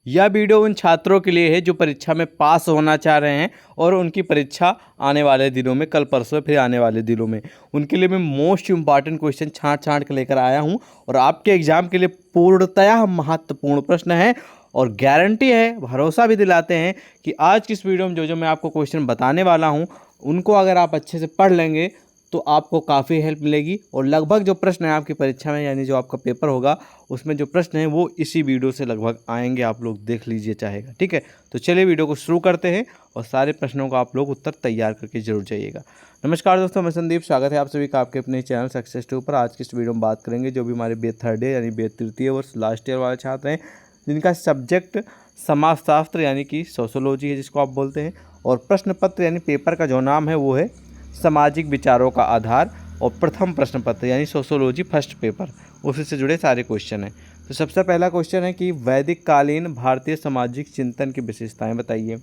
यह वीडियो उन छात्रों के लिए है जो परीक्षा में पास होना चाह रहे हैं और उनकी परीक्षा आने वाले दिनों में, कल परसों फिर आने वाले दिनों में, उनके लिए मैं मोस्ट इंपॉर्टेंट क्वेश्चन छांट छांट के लेकर आया हूं और आपके एग्जाम के लिए पूर्णतया महत्वपूर्ण प्रश्न है और गारंटी है, भरोसा भी दिलाते हैं कि आज की इस वीडियो में जो मैं आपको क्वेश्चन बताने वाला हूँ उनको अगर आप अच्छे से पढ़ लेंगे तो आपको काफ़ी हेल्प मिलेगी और लगभग जो प्रश्न है आपकी परीक्षा में, यानी जो आपका पेपर होगा उसमें जो प्रश्न हैं वो इसी वीडियो से लगभग आएंगे। आप लोग देख लीजिए चाहेगा, ठीक है। तो चलिए वीडियो को शुरू करते हैं और सारे प्रश्नों का आप लोग उत्तर तैयार करके जरूर जाइएगा। नमस्कार दोस्तों, मैं संदीप, स्वागत है आप सभी का आपके अपने चैनल सक्सेस टू पर। आज की इस वीडियो में बात करेंगे जो भी हमारे बी थर्ड ईयर यानी बी तृतीय वर्ष लास्ट ईयर वाले छात्र हैं जिनका सब्जेक्ट समाजशास्त्र यानी कि सोशोलॉजी है जिसको आप बोलते हैं, और प्रश्न पत्र यानी पेपर का जो नाम है वो है सामाजिक विचारों का आधार, और प्रथम प्रश्न पत्र यानी सोशोलॉजी फर्स्ट पेपर, उसी से जुड़े सारे क्वेश्चन हैं। तो सबसे पहला क्वेश्चन है कि वैदिक कालीन भारतीय सामाजिक चिंतन की विशेषताएं बताइए।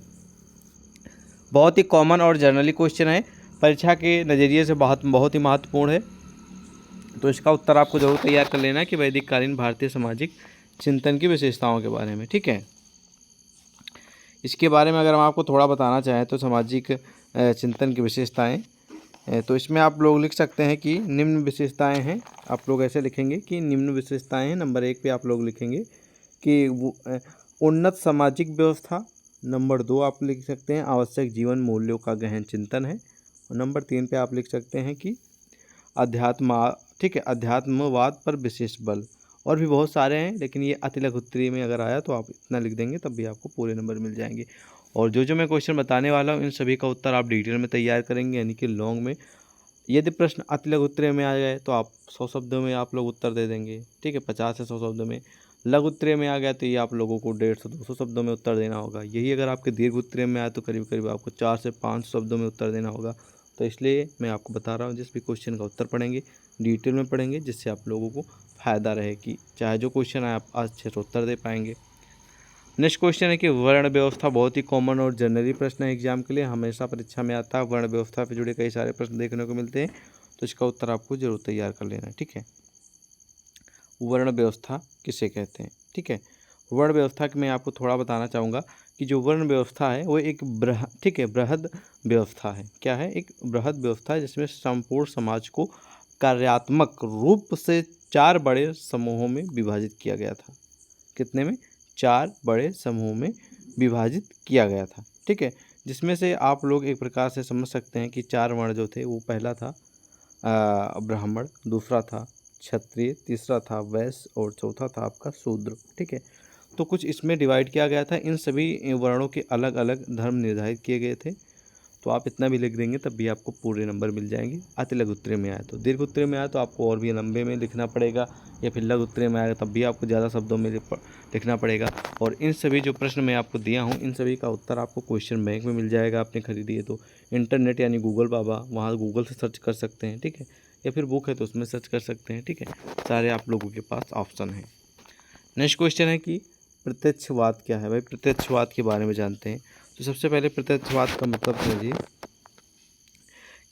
बहुत ही कॉमन और जनरली क्वेश्चन है, परीक्षा के नज़रिए से बहुत ही महत्वपूर्ण है। तो इसका उत्तर आपको जरूर तैयार कर लेना है कि वैदिक कालीन भारतीय सामाजिक चिंतन की विशेषताओं के बारे में, ठीक है। इसके बारे में अगर हम आपको थोड़ा बताना चाहें तो सामाजिक चिंतन की विशेषताएं, तो इसमें आप लोग लिख सकते हैं कि निम्न विशेषताएं हैं। आप लोग ऐसे लिखेंगे कि निम्न विशेषताएं हैं। नंबर 1 पे आप लोग लिखेंगे कि उन्नत सामाजिक व्यवस्था। नंबर 2 आप लिख सकते हैं आवश्यक जीवन मूल्यों का गहन चिंतन है। और नंबर 3 पे आप लिख सकते हैं कि अध्यात्म, ठीक है, अध्यात्मवाद पर विशेष बल। और भी बहुत सारे हैं लेकिन ये अति लघु उत्तरीय में अगर आया तो आप इतना लिख देंगे तब भी आपको पूरे नंबर मिल जाएंगे। और जो मैं क्वेश्चन बताने वाला हूँ इन सभी का उत्तर आप डिटेल में तैयार करेंगे, यानी कि लॉन्ग में। यदि प्रश्न अति लघु उत्तरीय में आ जाए तो आप 100 शब्दों में आप लोग उत्तर दे देंगे, ठीक है, 50 से 100 शब्दों में। लघु उत्तरीय में आ गया तो ये आप लोगों को 150-200 शब्दों में उत्तर देना होगा। यही अगर आपके दीर्घ उत्तरीय में आए तो करीब करीब आपको 4 से 5 शब्दों में उत्तर देना होगा। तो इसलिए मैं आपको बता रहा हूँ जिस भी क्वेश्चन का उत्तर पढ़ेंगे डिटेल में पढ़ेंगे, जिससे आप लोगों को फ़ायदा रहे कि चाहे जो क्वेश्चन आए आप अच्छे से उत्तर दे पाएंगे। नेक्स्ट क्वेश्चन है कि वर्ण व्यवस्था। बहुत ही कॉमन और जनरली प्रश्न है एग्जाम के लिए, हमेशा परीक्षा में आता है। वर्ण व्यवस्था से जुड़े कई सारे प्रश्न देखने को मिलते हैं, तो इसका उत्तर आपको जरूर तैयार कर लेना है, ठीक है। वर्ण व्यवस्था किसे कहते हैं, ठीक है। वर्ण व्यवस्था की मैं आपको थोड़ा बताना चाहूँगा कि जो वर्ण व्यवस्था है वो एक ठीक है, बृहद व्यवस्था है। क्या है? एक बृहद व्यवस्था है जिसमें संपूर्ण समाज को कार्यात्मक रूप से 4 बड़े समूहों में विभाजित किया गया था। कितने में? 4 बड़े समूह में विभाजित किया गया था, ठीक है। जिसमें से आप लोग एक प्रकार से समझ सकते हैं कि 4 वर्ण जो थे वो पहला था ब्राह्मण, दूसरा था क्षत्रिय, तीसरा था वैश्य और चौथा था आपका शूद्र, ठीक है। तो कुछ इसमें डिवाइड किया गया था। इन सभी वर्णों के अलग अलग धर्म निर्धारित किए गए थे। तो आप इतना भी लिख देंगे तब भी आपको पूरे नंबर मिल जाएंगे। अति लघु उत्तरीय में आए तो, दीर्घ उत्तरीय में आए तो आपको और भी लंबे में लिखना पड़ेगा, या फिर लघु उत्तरीय में आएगा तब भी आपको ज़्यादा शब्दों में लिखना पड़ेगा। और इन सभी जो प्रश्न मैं आपको दिया हूँ इन सभी का उत्तर आपको क्वेश्चन बैंक में मिल जाएगा। आपने खरीदी है तो इंटरनेट यानी गूगल बाबा, वहाँ गूगल से सर्च कर सकते हैं, ठीक है, या फिर बुक है तो उसमें सर्च कर सकते हैं, ठीक है। सारे आप लोगों के पास ऑप्शन हैं। नेक्स्ट क्वेश्चन है कि प्रत्यक्षवाद क्या है। भाई प्रत्यक्षवाद के बारे में जानते हैं। तो सबसे पहले प्रत्यक्षवाद का मतलब समझिए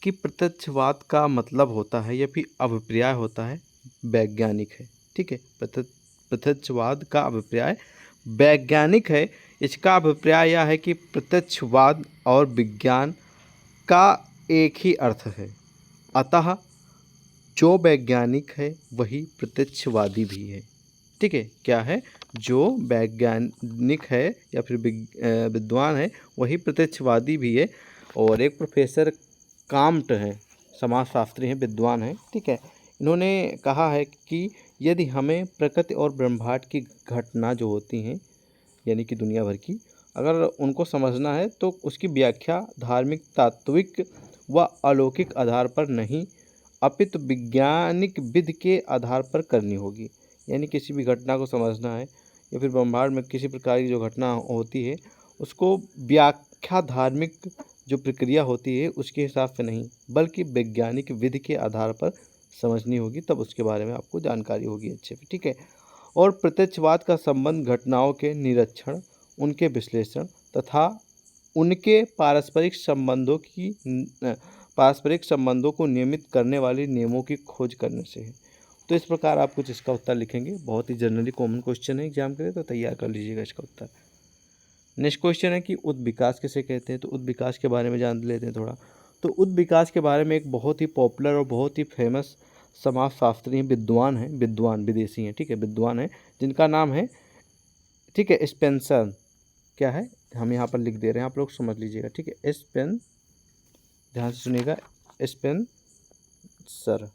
कि प्रत्यक्षवाद का मतलब होता है या फिर अभिप्राय होता है वैज्ञानिक है, ठीक है। प्रत्यक्षवाद का अभिप्राय वैज्ञानिक है। इसका अभिप्राय यह है कि प्रत्यक्षवाद और विज्ञान का एक ही अर्थ है, अतः जो वैज्ञानिक है वही प्रत्यक्षवादी भी है, ठीक है। क्या है? जो वैज्ञानिक है या फिर विद्वान है वही प्रत्यक्षवादी भी है। और एक प्रोफेसर काम्ट हैं, समाजशास्त्री हैं, विद्वान हैं, ठीक है। इन्होंने कहा है कि यदि हमें प्रकृति और ब्रह्मांड की घटना जो होती हैं यानी कि दुनिया भर की, अगर उनको समझना है तो उसकी व्याख्या धार्मिक, तात्विक व अलौकिक आधार पर नहीं अपितु वैज्ञानिक विधि के आधार पर करनी होगी। यानी किसी भी घटना को समझना है या फिर ब्रह्मांड में किसी प्रकार की जो घटना होती है उसको व्याख्या धार्मिक जो प्रक्रिया होती है उसके हिसाब से नहीं बल्कि वैज्ञानिक विधि के आधार पर समझनी होगी, तब उसके बारे में आपको जानकारी होगी अच्छे से, ठीक है। और प्रत्यक्षवाद का संबंध घटनाओं के निरीक्षण, उनके विश्लेषण तथा उनके पारस्परिक संबंधों को नियमित करने वाले नियमों की खोज करने से है। तो इस प्रकार आप कुछ इसका उत्तर लिखेंगे। बहुत ही जनरली कॉमन क्वेश्चन है एग्जाम के लिए, तो तैयार कर लीजिएगा इसका उत्तर। नेक्स्ट क्वेश्चन है कि उद् विकास किसे कहते हैं। तो उद् विकास के बारे में जान लेते हैं थोड़ा। तो उद् विकास के बारे में एक बहुत ही पॉपुलर और बहुत ही फेमस समाजशास्त्री हैं, विद्वान हैं, विद्वान विदेशी हैं, ठीक है, विद्वान हैं, जिनका नाम है, ठीक है, स्पेंसर। क्या है, हम यहाँ पर लिख दे रहे हैं, आप लोग समझ लीजिएगा, ठीक है, ध्यान से सुनिएगा, स्पेंसर।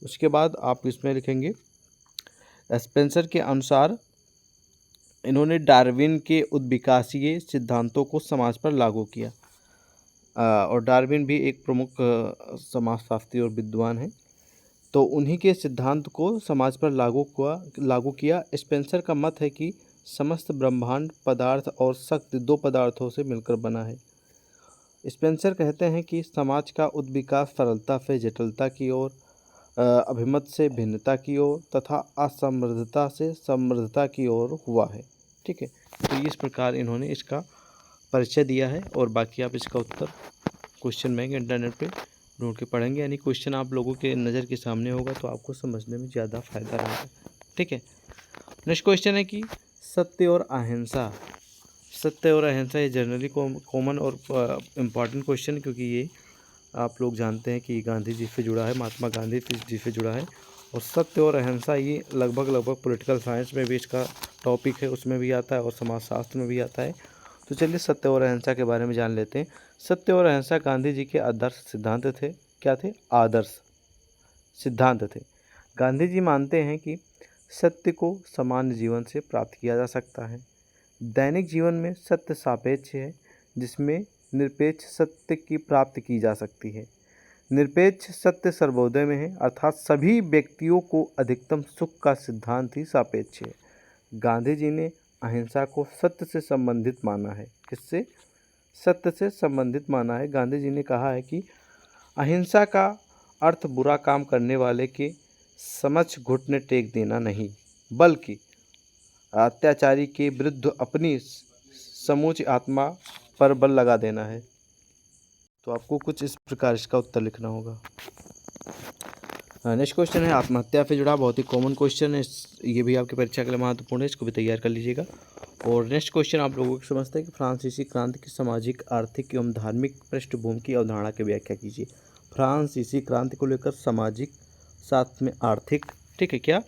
उसके बाद आप इसमें लिखेंगे स्पेंसर के अनुसार इन्होंने डार्विन के उद्विकासीय सिद्धांतों को समाज पर लागू किया। और डार्विन भी एक प्रमुख समाजशास्त्री और विद्वान हैं, तो उन्हीं के सिद्धांत को समाज पर लागू किया। स्पेंसर का मत है कि समस्त ब्रह्मांड पदार्थ और शक्ति दो पदार्थों से मिलकर बना है। स्पेंसर कहते हैं कि समाज का उद्विकास सरलता से जटिलता की ओर, अभिमत से भिन्नता की ओर तथा असमृद्धता से समृद्धता की ओर हुआ है, ठीक है। तो इस प्रकार इन्होंने इसका परिचय दिया है। और बाकी आप इसका उत्तर क्वेश्चन बैंक इंटरनेट पे ढूंढ के पढ़ेंगे, यानी क्वेश्चन आप लोगों के नज़र के सामने होगा तो आपको समझने में ज़्यादा फायदा रहेगा, ठीक है। नेक्स्ट क्वेश्चन है कि सत्य और अहिंसा। सत्य और अहिंसा ये जनरली कॉमन और इम्पॉर्टेंट क्वेश्चन, क्योंकि ये आप लोग जानते हैं कि गांधी जी से जुड़ा है, महात्मा गांधी जी से जुड़ा है। और सत्य और अहिंसा ये लगभग पॉलिटिकल साइंस में भी इसका टॉपिक है, उसमें भी आता है और समाजशास्त्र में भी आता है। तो चलिए सत्य और अहिंसा के बारे में जान लेते हैं। सत्य और अहिंसा गांधी जी के आदर्श सिद्धांत थे। क्या थे? आदर्श सिद्धांत थे। गांधी जी मानते हैं कि सत्य को सामान्य जीवन से प्राप्त किया जा सकता है। दैनिक जीवन में सत्य सापेक्ष है, जिसमें निरपेक्ष सत्य की प्राप्ति की जा सकती है। निरपेक्ष सत्य सर्वोदय में है, अर्थात सभी व्यक्तियों को अधिकतम सुख का सिद्धांत ही सापेक्ष है। गांधी जी ने अहिंसा को सत्य से संबंधित माना है। किससे? सत्य से संबंधित माना है। गांधी जी ने कहा है कि अहिंसा का अर्थ बुरा काम करने वाले के समक्ष घुटने टेक देना नहीं, बल्कि अत्याचारी के विरुद्ध अपनी समूची आत्मा पर बल लगा देना है। तो आपको कुछ इस प्रकार इसका उत्तर लिखना होगा। नेक्स्ट क्वेश्चन है आत्महत्या से जुड़ा, बहुत ही कॉमन क्वेश्चन है, ये भी आपकी परीक्षा के लिए महत्वपूर्ण है, इसको भी तैयार कर लीजिएगा। और नेक्स्ट क्वेश्चन आप लोगों को समझते हैं कि फ्रांसीसी क्रांति की सामाजिक, आर्थिक एवं धार्मिक पृष्ठभूमि की अवधारणा की व्याख्या कीजिए। फ्रांसीसी क्रांति को लेकर सामाजिक, साथ में आर्थिक, ठीक है, क्या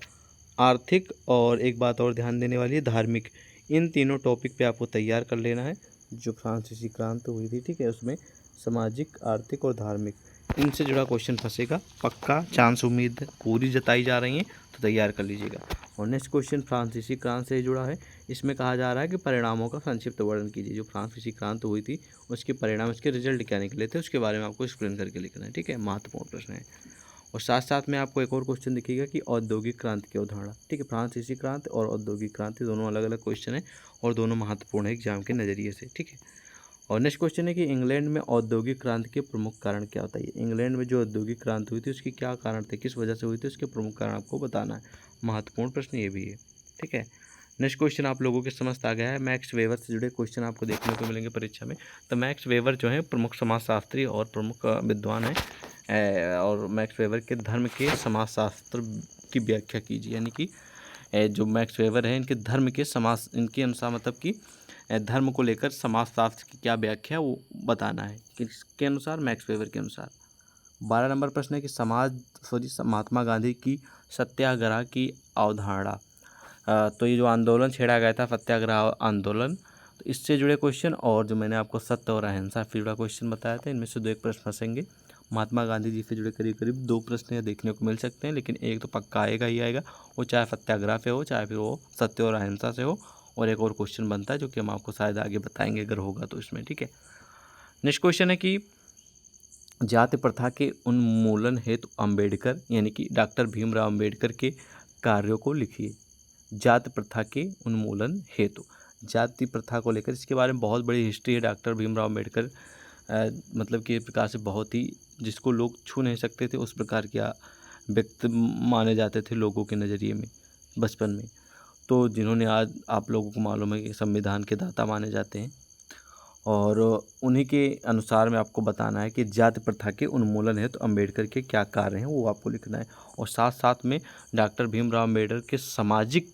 आर्थिक, और एक बात और ध्यान देने वाली है, धार्मिक, इन तीनों टॉपिक पे आपको तैयार कर लेना है। जो फ्रांसीसी क्रांति हुई थी, ठीक है, उसमें सामाजिक, आर्थिक और धार्मिक, इनसे जुड़ा क्वेश्चन फंसेगा, पक्का चांस उम्मीद पूरी जताई जा रही है, तो तैयार कर लीजिएगा। और नेक्स्ट क्वेश्चन फ्रांसीसी क्रांति से जुड़ा है। इसमें कहा जा रहा है कि परिणामों का संक्षिप्त वर्णन कीजिए। जो फ्रांसीसी क्रांति हुई थी उसके परिणाम, उसके रिजल्ट क्या निकले थे, उसके बारे में आपको एक्सप्लेन करके लिखना है, ठीक है, महत्वपूर्ण प्रश्न है। और साथ साथ में आपको एक और क्वेश्चन दिखेगा कि औद्योगिक क्रांति की अवधारणा, ठीक है, फ्रांसीसी क्रांति और औद्योगिक क्रांति दोनों अलग अलग क्वेश्चन है और दोनों महत्वपूर्ण है एग्जाम के नज़रिए से, ठीक है। और नेक्स्ट क्वेश्चन है कि इंग्लैंड में औद्योगिक क्रांति के प्रमुख कारण क्या होता है। इंग्लैंड में जो औद्योगिक क्रांति हुई थी उसकी क्या कारण थे, किस वजह से हुई थी, उसके प्रमुख कारण आपको बताना है। महत्वपूर्ण प्रश्न ये भी है, ठीक है। नेक्स्ट क्वेश्चन आप लोगों के समझ आ गया है। मैक्स वेबर से जुड़े क्वेश्चन आपको देखने को मिलेंगे परीक्षा में। तो मैक्स वेबर जो है प्रमुख समाजशास्त्री और प्रमुख विद्वान है, और मैक्स वेबर के धर्म के समाजशास्त्र की व्याख्या कीजिए। यानी कि जो मैक्स वेबर है इनके धर्म के समाज, इनके अनुसार मतलब कि धर्म को लेकर समाजशास्त्र की क्या व्याख्या है वो बताना है, किसके अनुसार, मैक्स वेबर के अनुसार। 12 नंबर प्रश्न है कि महात्मा गांधी की सत्याग्रह की अवधारणा। तो ये जो आंदोलन छेड़ा गया था, सत्याग्रह आंदोलन, तो इससे जुड़े क्वेश्चन, और जो मैंने आपको सत्य और अहिंसा से जुड़ा क्वेश्चन बताया था, इनमें से 2 एक प्रश्न फंसेंगे। महात्मा गांधी जी से जुड़े करीब करीब 2 प्रश्न यहाँ देखने को मिल सकते हैं, लेकिन एक तो पक्का आएगा ही आएगा, वो चाहे सत्याग्रह से हो, चाहे फिर वो सत्य और अहिंसा से हो। और एक और क्वेश्चन बनता है जो कि हम आपको शायद आगे बताएंगे अगर होगा तो इसमें, ठीक है। नेक्स्ट क्वेश्चन है कि जाति प्रथा के उन्मूलन हेतु अम्बेडकर यानी कि डॉक्टर भीमराव अम्बेडकर के कार्यों को लिखिए। जाति प्रथा के उन्मूलन हेतु, जाति प्रथा को लेकर इसके बारे में बहुत बड़ी हिस्ट्री है। डॉक्टर भीमराव अम्बेडकर मतलब कि एक प्रकार से बहुत ही, जिसको लोग छू नहीं सकते थे उस प्रकार के व्यक्ति माने जाते थे लोगों के नज़रिए में बचपन में। तो जिन्होंने आज आप लोगों को मालूम है कि संविधान के दाता माने जाते हैं। और उन्हीं के अनुसार में आपको बताना है कि जाति प्रथा के उन्मूलन हेतु अम्बेडकर के क्या कार्य हैं वो आपको लिखना है। और साथ साथ में डॉक्टर भीमराव अम्बेडकर के सामाजिक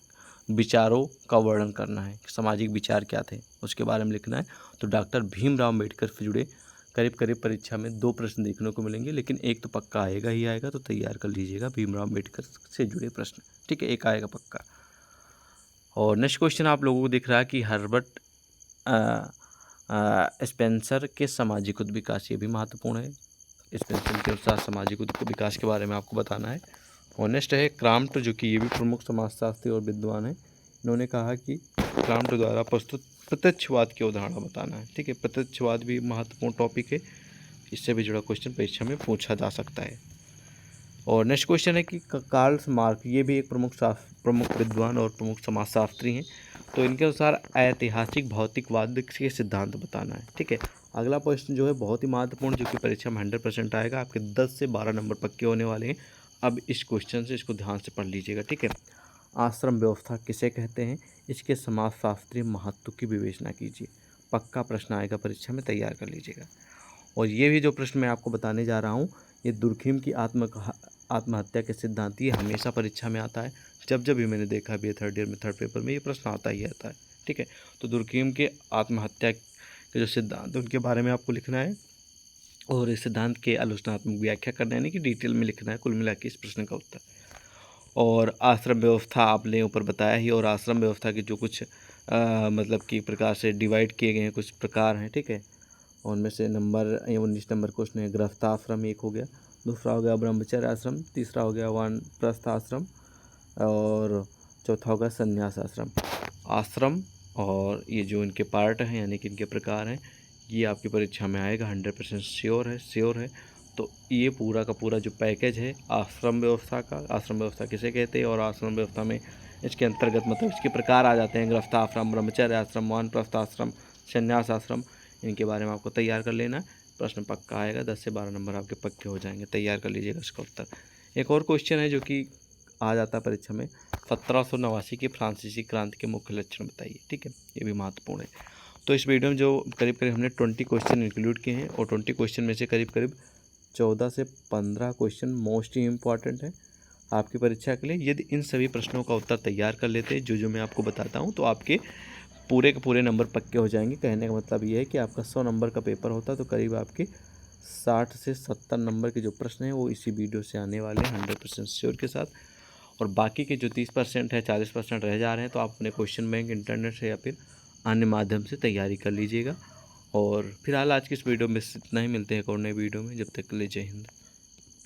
विचारों का वर्णन करना है कि सामाजिक विचार क्या थे उसके बारे में लिखना है। तो डॉक्टर भीमराव अम्बेडकर से जुड़े करीब करीब परीक्षा में 2 प्रश्न देखने को मिलेंगे, लेकिन एक तो पक्का आएगा ही आएगा, तो तैयार कर लीजिएगा भीमराव अम्बेडकर से जुड़े प्रश्न, ठीक है, एक आएगा पक्का। और नेक्स्ट क्वेश्चन आप लोगों को दिख रहा है कि हर्बर्ट स्पेंसर के सामाजिक विकास, ये भी महत्वपूर्ण है। स्पेंसर के अनुसार सामाजिक विकास के बारे में आपको बताना है। और नेक्स्ट है क्राम्ट, जो कि ये भी प्रमुख समाजशास्त्री और विद्वान हैं। इन्होंने कहा कि क्राम्ट द्वारा प्रस्तुत प्रत्यक्षवाद की अवधारणा बताना है, ठीक है। प्रत्यक्षवाद भी महत्वपूर्ण टॉपिक है, इससे भी जुड़ा क्वेश्चन परीक्षा में पूछा जा सकता है। और नेक्स्ट क्वेश्चन है कि कार्ल मार्क्स, ये भी एक प्रमुख विद्वान और प्रमुख समाजशास्त्री हैं। तो इनके अनुसार ऐतिहासिक भौतिकवाद के सिद्धांत बताना है, ठीक है। अगला प्रश्न जो है बहुत ही महत्वपूर्ण, जो कि परीक्षा में 100% आएगा, आपके 10 से 12 नंबर पक्के होने वाले हैं। अब इस क्वेश्चन से इसको ध्यान से पढ़ लीजिएगा, ठीक है। आश्रम व्यवस्था किसे कहते हैं, इसके समाजशास्त्रीय महत्व की विवेचना कीजिए। पक्का प्रश्न आएगा परीक्षा में, तैयार कर लीजिएगा। और ये भी जो प्रश्न मैं आपको बताने जा रहा हूँ, ये दुर्खिम की आत्महत्या के सिद्धांत, ये हमेशा परीक्षा में आता है। जब भी मैंने देखा भी है थर्ड ईयर में थर्ड पेपर में ये प्रश्न आता ही आता है, ठीक है। तो दुर्खिम के आत्महत्या के जो सिद्धांत उनके बारे में आपको लिखना है, और इस सिद्धांत के आलोचनात्मक व्याख्या करना है, यानी कि डिटेल में लिखना है कुल मिला के इस प्रश्न का उत्तर। और आश्रम व्यवस्था आपने ऊपर बताया ही, और आश्रम व्यवस्था के जो कुछ मतलब कि प्रकार से डिवाइड किए गए हैं, कुछ प्रकार हैं, ठीक है। उनमें से 19 नंबर क्वेश्चन है गृहस्थाश्रम, एक हो गया। दूसरा हो गया ब्रह्मचर्य आश्रम। तीसरा हो गया वानप्रस्थ आश्रम। और चौथा होगा संन्यास आश्रम। आश्रम और ये जो इनके पार्ट हैं, यानी कि इनके प्रकार हैं, ये आपकी परीक्षा में आएगा 100% श्योर है। तो ये पूरा का पूरा जो पैकेज है आश्रम व्यवस्था का, आश्रम व्यवस्था किसे कहते हैं, और आश्रम व्यवस्था में इसके अंतर्गत मतलब इसके प्रकार आ जाते हैं गृहस्थाश्रम, ब्रह्मचर्य आश्रम, वानप्रस्थ आश्रम, संन्यास आश्रम, इनके बारे में आपको तैयार कर लेना है। प्रश्न पक्का आएगा, 10 से 12 नंबर आपके पक्के हो जाएंगे, तैयार कर लीजिएगा इसका उत्तर। एक और क्वेश्चन है जो कि आ जाता है परीक्षा में, 1789 की फ्रांसीसी क्रांति के मुख्य लक्षण बताइए, ठीक है, ये भी महत्वपूर्ण है। तो इस वीडियो में जो करीब करीब हमने 20 क्वेश्चन इंक्लूड किए हैं, और 20 क्वेश्चन में से करीब करीब 14 से 15 क्वेश्चन मोस्ट ही इम्पॉर्टेंट है आपकी परीक्षा के लिए। यदि इन सभी प्रश्नों का उत्तर तैयार कर लेते हैं जो मैं आपको बताता हूँ, तो आपके पूरे के पूरे नंबर पक्के हो जाएंगे। कहने का मतलब ये है कि आपका 100 नंबर का पेपर होता तो करीब आपके 60 से 70 नंबर के जो प्रश्न हैं वो इसी वीडियो से आने वाले हैं 100% श्योर के साथ। और बाकी के जो 30% है, 40% रह जा रहे हैं, तो आप अपने क्वेश्चन बैंक इंटरनेट से या फिर अन्य माध्यम से तैयारी कर लीजिएगा। और फिलहाल आज की इस वीडियो में इतना ही, मिलते हैं एक और नए वीडियो में, जब तक के लिए जय हिंद।